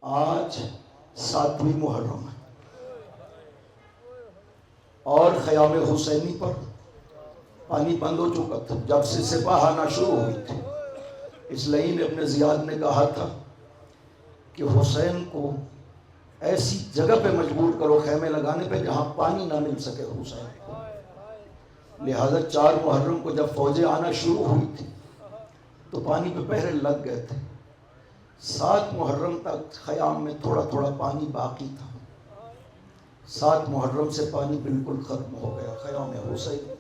آج 7ویں محرم ہے اور خیام حسینی پر پانی بند ہو چکا تھا جب سے سپاہ آنا شروع ہوئی تھی۔ اسلئی نے اپنے زیاد نے کہا تھا کہ حسین کو ایسی جگہ پہ مجبور کرو خیمے لگانے پہ جہاں پانی نہ مل سکے حسین کو۔ لہذا 4 محرم کو جب فوجیں آنا شروع ہوئی تھی تو پانی پہ پہرے لگ گئے تھے۔ 7 محرم تک خیام میں تھوڑا تھوڑا پانی باقی تھا۔ 7 محرم سے پانی بالکل ختم ہو گیا خیام حسین۔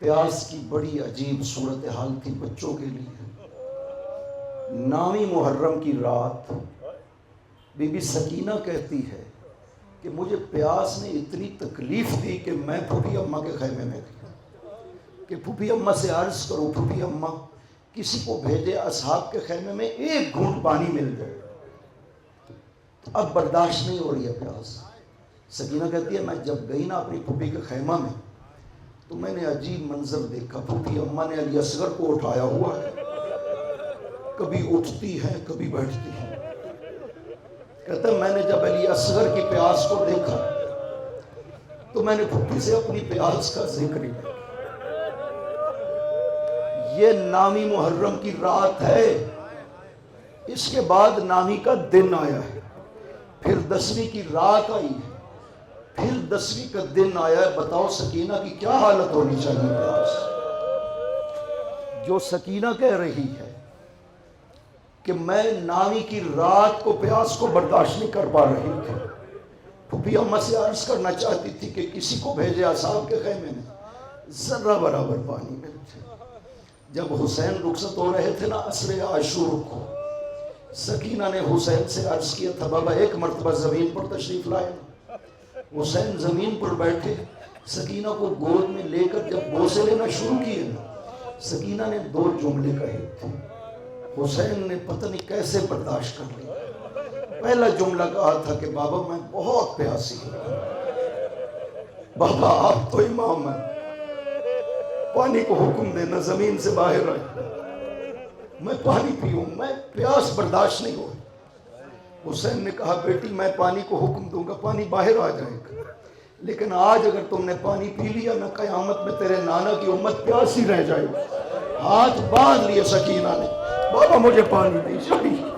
پیاس کی بڑی عجیب صورتحال تھی بچوں کے لیے۔ 9ویں محرم کی رات بی بی سکینہ کہتی ہے کہ مجھے پیاس نے اتنی تکلیف دی کہ میں پھوپھی اماں کے خیمے میں گئی کہ پھوپھی اماں سے عرض کرو پھوپھی اماں کسی کو بھیجے اصحاب کے خیمے میں ایک گھونٹ پانی مل جائے۔ اب برداشت نہیں ہو رہی ہے پیاس۔ سکینہ کہتی ہے میں جب گئی نا اپنی پھوپھی کے خیمہ میں تو میں نے عجیب منظر دیکھا۔ پھوپھی اماں نے علی اصغر کو اٹھایا ہوا ہے، کبھی اٹھتی ہے کبھی بیٹھتی ہے۔ کہتا ہے میں نے جب علی اصغر کی پیاس کو دیکھا تو میں نے پھوپھی سے اپنی پیاس کا ذکر ہی کیا۔ یہ 9ویں محرم کی رات ہے۔ اس کے بعد 9ویں کا دن آیا ہے، پھر 10ویں کی رات آئی ہے، پھر 10ویں کا دن آیا ہے۔ بتاؤ سکینہ کی کیا حالت ہونی چاہیے پیاس؟ جو سکینہ کہہ رہی ہے کہ میں 9ویں کی رات کو پیاس کو برداشت نہیں کر پا رہی تھی، پھوپھی اماں سے عرض کرنا چاہتی تھی کہ کسی کو بھیجے اصحاب کے خیمے میں ذرہ برابر پانی مل جائے۔ جب حسین رخصت ہو رہے تھے نا عصر عاشور کو، سکینہ نے حسین سے عرض کیا تھا بابا ایک مرتبہ زمین پر تشریف لائے۔ حسین زمین پر بیٹھے، سکینہ کو گود میں لے کر جب بوسے لینا شروع کیے نا، سکینہ نے 2 جملے کہے تھے۔ حسین نے پتہ نہیں کیسے برداشت کر لیا۔ پہلا جملہ کہا تھا کہ بابا میں بہت پیاسی ہوں، بابا آپ تو امام ہیں، پانی کو حکم دینا زمین سے باہر آئے، میں پانی پیوں، میں پیاس برداشت نہیں ہو۔ حسین نے کہا بیٹی میں پانی کو حکم دوں گا، پانی باہر آ جائے گا، لیکن آج اگر تم نے پانی پی لیا نہ قیامت میں تیرے نانا کی امت پیاسی رہ جائے گی۔ ہاتھ باندھ لیے سکینہ نے، بابا مجھے پانی نہیں چاہیے۔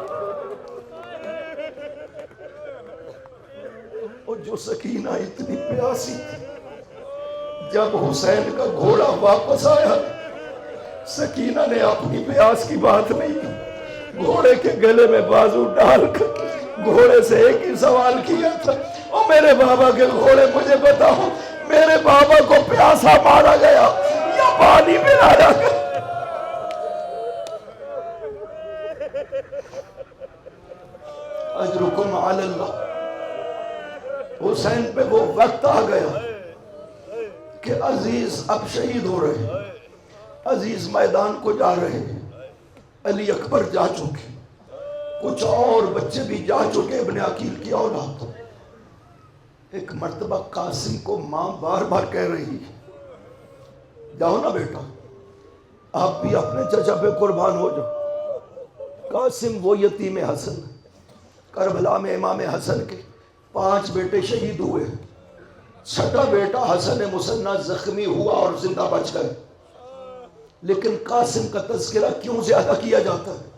اور جو سکینہ اتنی پیاسی تھی، جب حسین کا گھوڑا واپس آیا سکینہ نے اپنی پیاس کی بات نہیں کی، گھوڑے کے گلے میں بازو ڈال کر گھوڑے سے ایک ہی سوال کیا تھا، اور میرے بابا کے گھوڑے مجھے بتاؤ میرے بابا کو پیاسا مارا گیا یا پانی پلایا گیا؟ اجرکم علی اللہ۔ حسین پہ وہ وقت آ گیا کہ عزیز اب شہید ہو رہے ہیں، عزیز میدان کو جا رہے ہیں، علی اکبر جا چکے، کچھ اور بچے بھی جا چکے، ابن عقیل کی اولاد۔ ایک مرتبہ قاسم کو ماں بار بار کہہ رہی ہے جاؤ نا بیٹا آپ بھی اپنے چچا پہ قربان ہو جاؤ۔ قاسم وہ یتیم حسن، کربلا میں امام حسن کے 5 بیٹے شہید ہوئے، 6واں بیٹا حسن مثنیٰ زخمی ہوا اور زندہ بچ گئے، لیکن قاسم کا تذکرہ کیوں زیادہ کیا جاتا ہے؟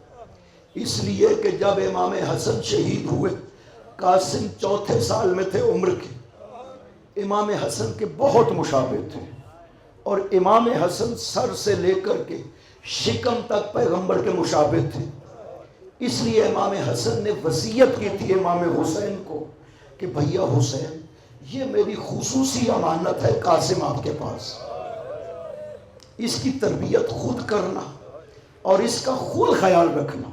اس لیے کہ جب امام حسن شہید ہوئے قاسم 4تھے سال میں تھے عمر کے، امام حسن کے بہت مشابہ تھے، اور امام حسن سر سے لے کر کے شکم تک پیغمبر کے مشابہ تھے۔ اس لیے امام حسن نے وصیت کی تھی امام حسین کو کہ بھیا حسین یہ میری خصوصی امانت ہے قاسم آپ کے پاس، اس کی تربیت خود کرنا اور اس کا خود خیال رکھنا۔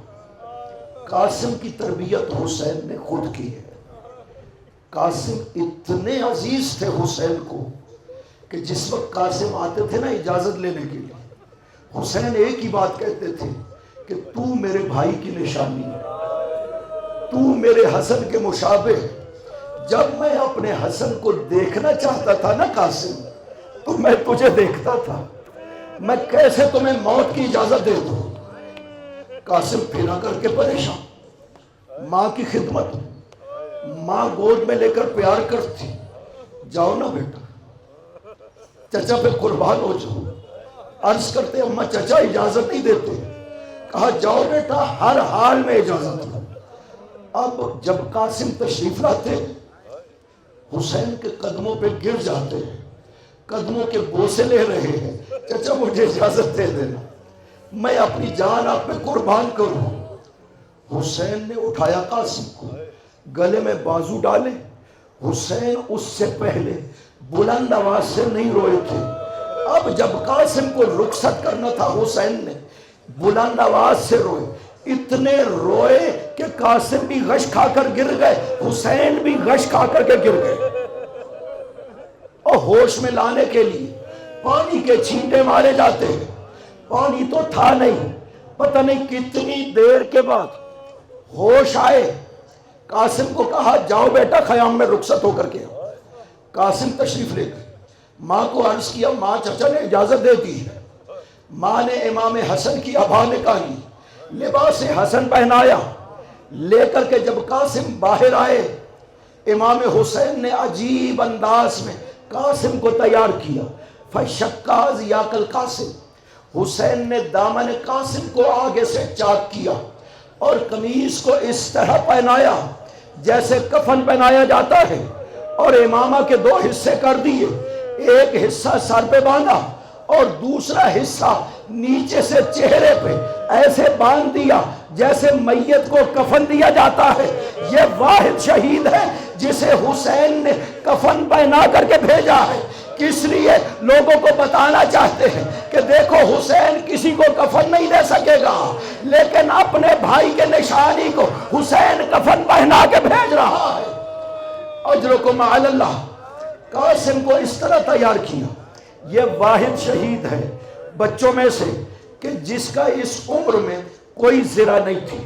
قاسم کی تربیت حسین نے خود کی ہے۔ قاسم اتنے عزیز تھے حسین کو کہ جس وقت قاسم آتے تھے نا اجازت لینے کے لیے، حسین ایک ہی بات کہتے تھے کہ تو میرے بھائی کی نشانی ہے، تو میرے حسن کے مشابہ ہے۔ جب میں اپنے حسن کو دیکھنا چاہتا تھا نا قاسم، تو میں تجھے دیکھتا تھا، میں کیسے تمہیں موت کی اجازت دے دوں؟ قاسم پھرا کر کے پریشان، ماں کی خدمت، ماں گود میں لے کر پیار کرتی، جاؤ نا بیٹا چچا پہ قربان ہو جاؤ. عرض کرتے اماں چچا اجازت نہیں دیتے، کہا جاؤ بیٹا ہر حال میں اجازت دو. اب جب قاسم تشریف لاتے حسین کے قدموں پہ گر جاتے ہیں، قدموں کے بوسے لے رہے ہیں، چچا مجھے اجازت دے دینا میں اپنی جان آپ پہ قربان کروں. حسین نے اٹھایا قاسم کو، گلے میں بازو ڈالے. حسین اس سے پہلے بلند آواز سے نہیں روئے تھے. اب جب قاسم کو رخصت کرنا تھا حسین نے بلند آواز سے روئے. اتنے روئے کہ قاسم بھی غش کھا کر گر گئے، حسین بھی غش کھا کر کے گر گئے. اور ہوش میں لانے کے لیے پانی کے چھینٹے مارے جاتے ہیں. پانی تو تھا نہیں. پتہ نہیں کتنی دیر کے بعد ہوش آئے. قاسم کو کہا جاؤ بیٹا خیام میں رخصت ہو کر کے. قاسم تشریف لے گئے. ماں کو عرض کیا ماں چچا نے اجازت دے دی ہے. ماں نے امام حسن کی ابا نکالی، لباس حسن پہنایا. لے کر کے جب قاسم باہر آئے، امام حسین نے عجیب انداز میں قاسم کو تیار کیا. فشکا ضیاق القاسم، حسین نے دامن قاسم کو آگے سے چاک کیا اور قمیض کو اس طرح پہنایا جیسے کفن پہنایا جاتا ہے، اور امامہ کے دو حصے کر دیے. ایک حصہ سر پہ باندھا اور دوسرا حصہ نیچے سے چہرے پہ ایسے باندھ دیا جیسے میت کو کفن دیا جاتا ہے. یہ واحد شہید ہے جسے حسین نے کفن پہنا کر کے بھیجا ہے. کس لیے؟ لوگوں کو بتانا چاہتے ہیں کہ دیکھو حسین کسی کو کفن نہیں دے سکے گا، لیکن اپنے بھائی کے نشانی کو حسین کفن پہنا کے بھیج رہا ہے. اجرکم علی اللہ. قاسم کو اس طرح تیار کیا. یہ واحد شہید ہے بچوں میں سے کہ جس کا اس عمر میں کوئی زرہ نہیں تھی.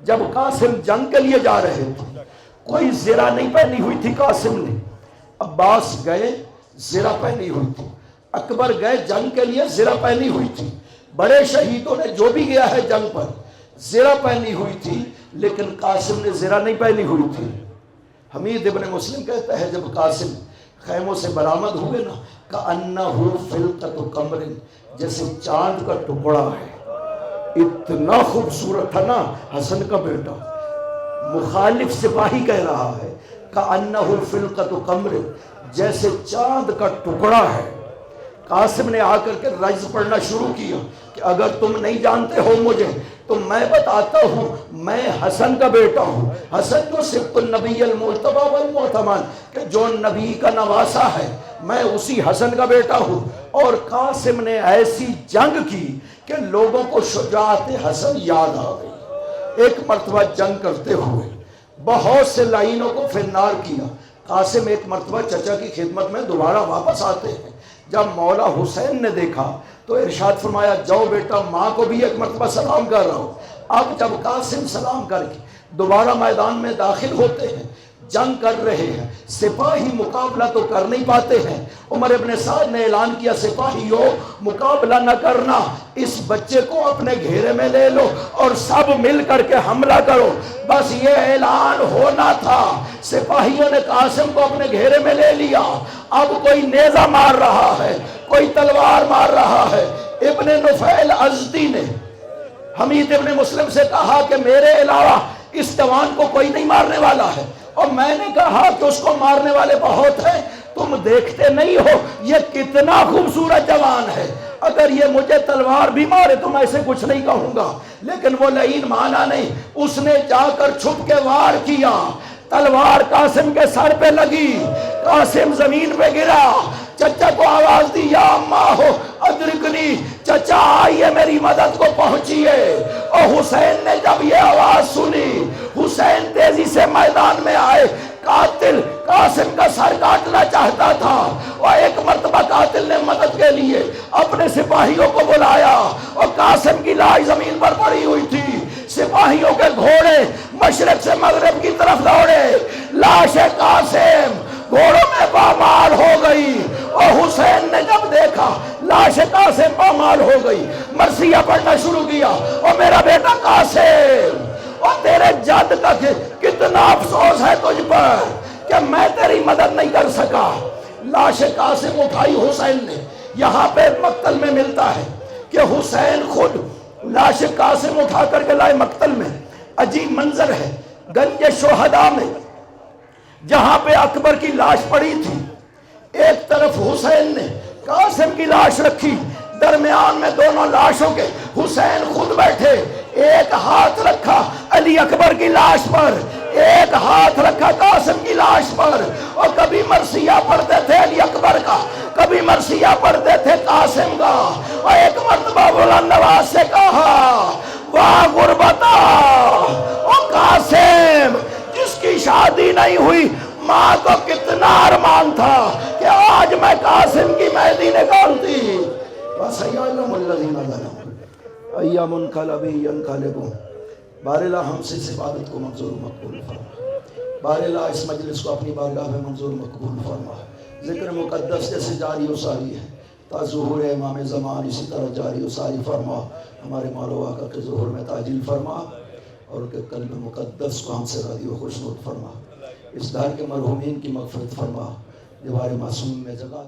جب قاسم جنگ کے لیے جا رہے تھے کوئی زرہ نہیں پہنی ہوئی تھی قاسم نے. عباس گئے زرہ پہنی ہوئی تھی، اکبر گئے جنگ کے لیے زرہ پہنی ہوئی تھی. بڑے شہیدوں نے جو بھی گیا ہے جنگ پر زرہ پہنی ہوئی تھی، لیکن قاسم نے زرہ نہیں پہنی ہوئی تھی. حمید ابن مسلم کہتا ہے جب قاسم خیموں سے برآمد ہوئے نا کأنہ فلقۃ قمر، جیسے چاند کا ٹکڑا ہے. اتنا خوبصورت تھا نا حسن کا بیٹا. مخالف سپاہی کہہ رہا ہے کأنہ فلقۃ قمر، جیسے چاند کا ٹکڑا ہے. قاسم نے آ کر کے رجز پڑھنا شروع کیا کہ اگر تم نہیں جانتے ہو مجھے تو میں بتاتا ہوں میں حسن کا بیٹا ہوں. حسن جو سبط النبی المجتبی والمعتمد، کہ جو نبی کا نواسا ہے، میں اسی حسن کا بیٹا ہوں. اور قاسم نے ایسی جنگ کی کہ لوگوں کو شجاعت حسن یاد آ گئی. ایک مرتبہ جنگ کرتے ہوئے بہت سے لائنوں کو فنار کیا. قاسم ایک مرتبہ چچا کی خدمت میں دوبارہ واپس آتے ہیں. جب مولا حسین نے دیکھا تو ارشاد فرمایا جاؤ بیٹا ماں کو بھی ایک مرتبہ سلام کر رہا ہوں. اب جب قاسم سلام کر کے دوبارہ میدان میں داخل ہوتے ہیں، جنگ کر رہے ہیں، سپاہی مقابلہ تو کر نہیں پاتے ہیں. عمر ابن سعد نے اعلان کیا سپاہیوں مقابلہ نہ کرنا، اس بچے کو اپنے گھیرے میں لے لو اور سب مل کر کے حملہ کرو. بس یہ اعلان ہونا تھا. سپاہیوں نے قاسم کو اپنے گھیرے میں لے لیا. اب کوئی نیزہ مار رہا ہے، کوئی تلوار مار رہا ہے. ابن نفیل ازدی نے حمید ابن مسلم سے کہا کہ میرے علاوہ اس جوان کو کوئی نہیں مارنے والا ہے، اور میں نے کہا کہ اس کو مارنے والے بہت ہیں. تم دیکھتے نہیں ہو یہ کتنا خوبصورت جوان ہے، اگر یہ مجھے تلوار بھی مارے تو میں اسے کچھ نہیں کہوں گا. لیکن وہ لعین مانا نہیں، اس نے جا کر چھپ کے وار کیا. تلوار قاسم کے سر پہ لگی، قاسم زمین پہ گرا. چچا کو آواز دی یا اماں ہو ادرکنی، چچا آئیے میری مدد کو پہنچیے. اور حسین نے جب یہ آواز سنی حسین تیزی سے میدان میں آئے. قاتل قاسم کا سر کاٹنا چاہتا تھا، اور ایک مرتبہ قاتل نے مدد کے لیے اپنے سپاہیوں کو بلایا اور قاسم کی لاش زمین پر پڑی ہوئی تھی. سپاہیوں کے گھوڑے مشرق سے مغرب کی طرف دوڑے. لاش قاسم گھوڑوں میں پامال ہو گئی، اور حسین نے جب دیکھا لاش قاسم پامال ہو گئی مرثیہ پڑھنا شروع کیا اور میرا بیٹا قاسم اور تیرے جد کا کتنا افسوس ہے تجھ پر کہ میں تیری مدد نہیں کر سکا۔ لاش قاسم اٹھائی حسین نے، یہاں پہ مقتل میں ملتا ہے کہ حسین خود لاش قاسم اٹھا کر کے لائے مقتل میں۔ عجیب منظر ہے، گنج شہداء میں جہاں پہ اکبر کی لاش پڑی تھی، ایک طرف حسین نے قاسم کی لاش رکھی، درمیان میں دونوں لاشوں کے حسین خود بیٹھے، ایک ہاتھ رکھا علی اکبر کی لاش پر، ایک ہاتھ رکھا قاسم کی لاش پر، اور کبھی مرثیہ پڑھتے تھے علی اکبر کا، کبھی مرثیہ پڑھتے تھے قاسم کا۔ اور ایک مرتبہ بلند آواز سے کہا، واہ غربتا، او قاسم جس کی شادی نہیں ہوئی، ماں کو کتنا ارمان تھا کہ آج میں قاسم کی مہندی نکالتی۔ وَسَيَعْلَمُ الَّذِينَ ظَلَمُوا أَيَّ مُنْقَلَبٍ يَنْقَلِبُونَ۔ بار اللہ ہم سے اس عبادت کو منظور مقبول فرما، بار اللہ اس مجلس کو اپنی بارگاہ میں منظور مقبول فرما۔ ذکر مقدس جیسے جاری و ساری ہے تا ظہور امام زمان، اسی طرح جاری و ساری فرما۔ ہمارے مال و آقا کے ظہور میں تعجیل فرما، اور ان کے قلب مقدس کو ہم سے راضی و خوشنود فرما۔ اس دار کے مرحومین کی مغفرت فرما، دیوار معصوم میں جگہ